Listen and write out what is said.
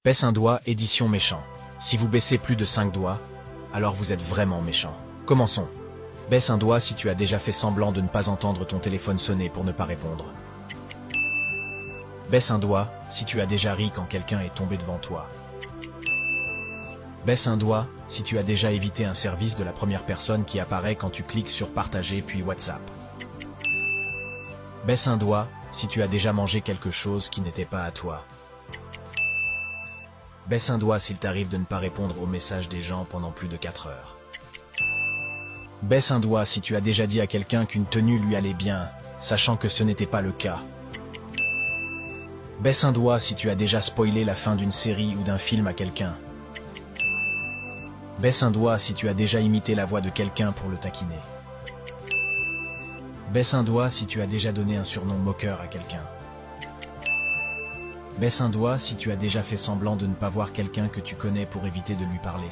Baisse un doigt, édition méchant. Si vous baissez plus de 5 doigts, alors vous êtes vraiment méchant. Commençons. Baisse un doigt si tu as déjà fait semblant de ne pas entendre ton téléphone sonner pour ne pas répondre. Baisse un doigt si tu as déjà ri quand quelqu'un est tombé devant toi. Baisse un doigt si tu as déjà évité un service de la première personne qui apparaît quand tu cliques sur partager puis WhatsApp. Baisse un doigt si tu as déjà mangé quelque chose qui n'était pas à toi. Baisse un doigt s'il t'arrive de ne pas répondre aux messages des gens pendant plus de 4 heures. Baisse un doigt si tu as déjà dit à quelqu'un qu'une tenue lui allait bien, sachant que ce n'était pas le cas. Baisse un doigt si tu as déjà spoilé la fin d'une série ou d'un film à quelqu'un. Baisse un doigt si tu as déjà imité la voix de quelqu'un pour le taquiner. Baisse un doigt si tu as déjà donné un surnom moqueur à quelqu'un. Baisse un doigt si tu as déjà fait semblant de ne pas voir quelqu'un que tu connais pour éviter de lui parler.